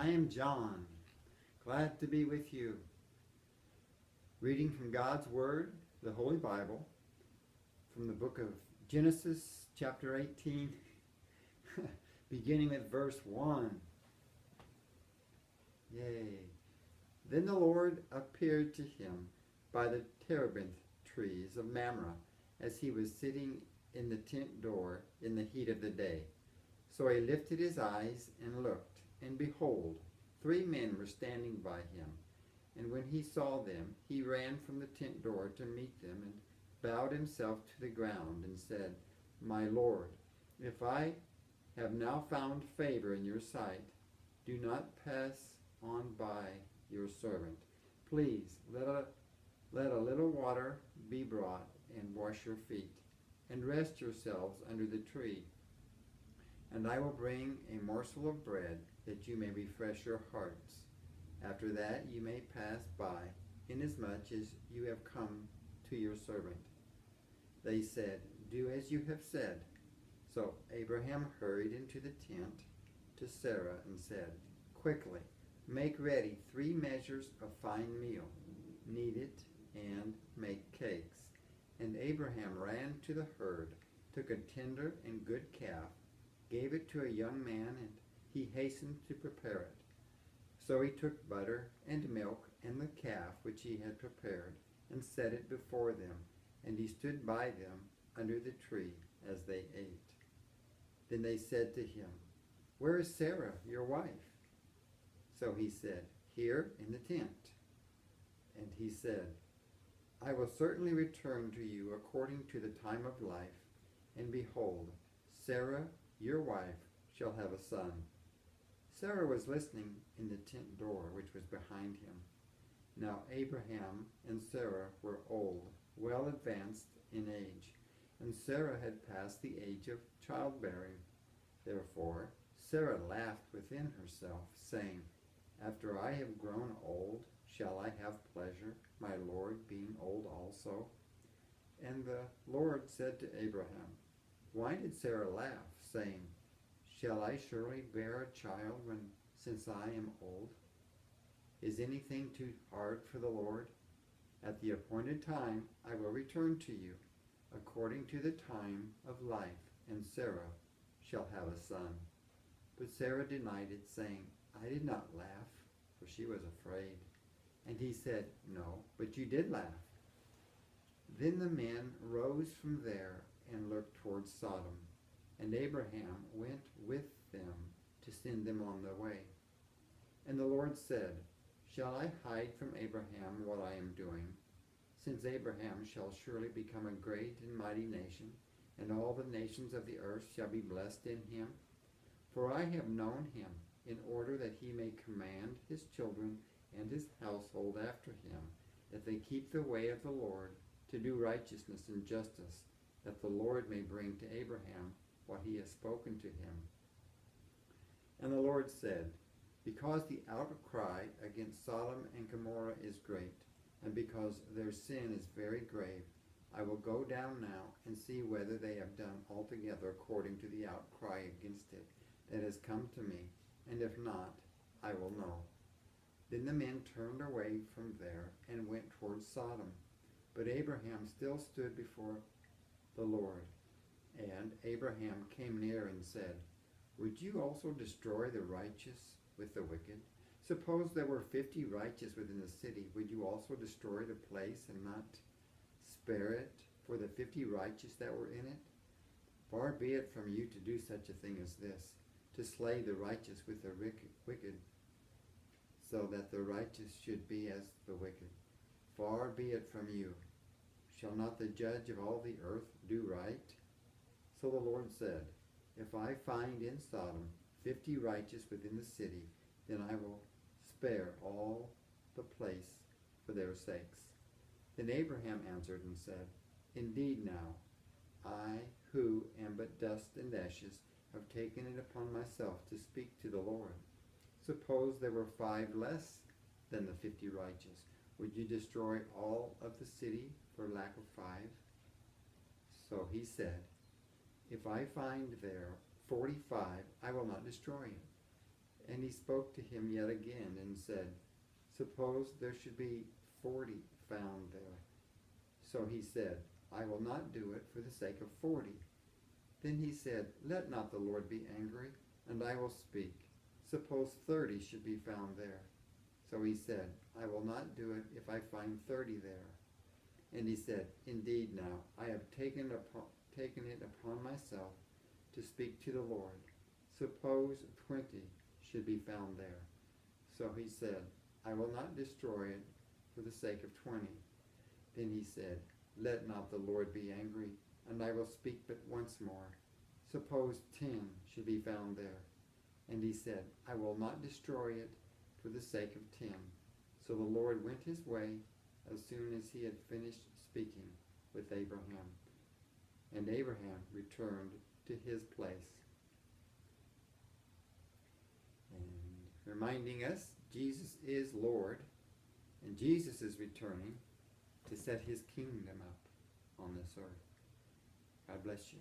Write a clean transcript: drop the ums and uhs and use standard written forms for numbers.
I am John, glad to be with you. Reading from God's Word, the Holy Bible, from the book of Genesis, chapter 18, beginning at verse 1. Yay. Then the Lord appeared to him by the terebinth trees of Mamre, as he was sitting in the tent door in the heat of the day. So he lifted his eyes and looked, and behold, 3 men were standing by him. And when he saw them, he ran from the tent door to meet them, and bowed himself to the ground, and said, My Lord, if I have now found favor in your sight, do not pass on by your servant. Please, let a little water be brought, and wash your feet, and rest yourselves under the tree. And I will bring a morsel of bread, that you may refresh your hearts. After that you may pass by, inasmuch as you have come to your servant. They said, Do as you have said. So Abraham hurried into the tent to Sarah and said, Quickly, make ready 3 measures of fine meal, knead it, and make cakes. And Abraham ran to the herd, took a tender and good calf, gave it to a young man, and he hastened to prepare it. So he took butter and milk and the calf which he had prepared, and set it before them, and he stood by them under the tree as they ate. Then they said to him, Where is Sarah, your wife? So he said, Here in the tent. And he said, I will certainly return to you according to the time of life, and behold, Sarah, your wife, shall have a son. Sarah was listening in the tent door which was behind him. Now Abraham and Sarah were old, well advanced in age, and Sarah had passed the age of childbearing. Therefore Sarah laughed within herself, saying, After I have grown old, shall I have pleasure, my Lord being old also? And the Lord said to Abraham, Why did Sarah laugh, saying, Shall I surely bear a child since I am old? Is anything too hard for the Lord? At the appointed time I will return to you, according to the time of life, and Sarah shall have a son. But Sarah denied it, saying, I did not laugh, for she was afraid. And he said, No, but you did laugh. Then the men rose from there and looked towards Sodom. And Abraham went with them to send them on their way. And the Lord said, Shall I hide from Abraham what I am doing? Since Abraham shall surely become a great and mighty nation, and all the nations of the earth shall be blessed in him. For I have known him, in order that he may command his children and his household after him, that they keep the way of the Lord, to do righteousness and justice, that the Lord may bring to Abraham what he has spoken to him. And the Lord said, Because the outcry against Sodom and Gomorrah is great, and because their sin is very grave, I will go down now and see whether they have done altogether according to the outcry against it that has come to me, and if not, I will know. Then the men turned away from there and went towards Sodom. But Abraham still stood before the Lord. And Abraham came near and said, Would you also destroy the righteous with the wicked? Suppose there were 50 righteous within the city, would you also destroy the place and not spare it for the 50 righteous that were in it? Far be it from you to do such a thing as this, to slay the righteous with the wicked, so that the righteous should be as the wicked. Far be it from you. Shall not the judge of all the earth do right? So the Lord said, If I find in Sodom 50 righteous within the city, then I will spare all the place for their sakes. Then Abraham answered and said, Indeed now, I, who am but dust and ashes, have taken it upon myself to speak to the Lord. Suppose there were 5 less than the 50 righteous. Would you destroy all of the city for lack of 5? So he said, If I find there 45, I will not destroy it. And he spoke to him yet again and said, Suppose there should be 40 found there. So he said, I will not do it for the sake of 40. Then he said, Let not the Lord be angry, and I will speak. Suppose 30 should be found there. So he said, I will not do it if I find 30 there. And he said, Indeed now, I have taken it upon myself to speak to the Lord. Suppose 20 should be found there. So he said, I will not destroy it for the sake of 20. Then he said, Let not the Lord be angry, and I will speak but once more. Suppose 10 should be found there. And he said, I will not destroy it for the sake of 10. So the Lord went his way as soon as he had finished speaking with Abraham. And Abraham returned to his place. And reminding us, Jesus is Lord, and Jesus is returning to set his kingdom up on this earth. God bless you.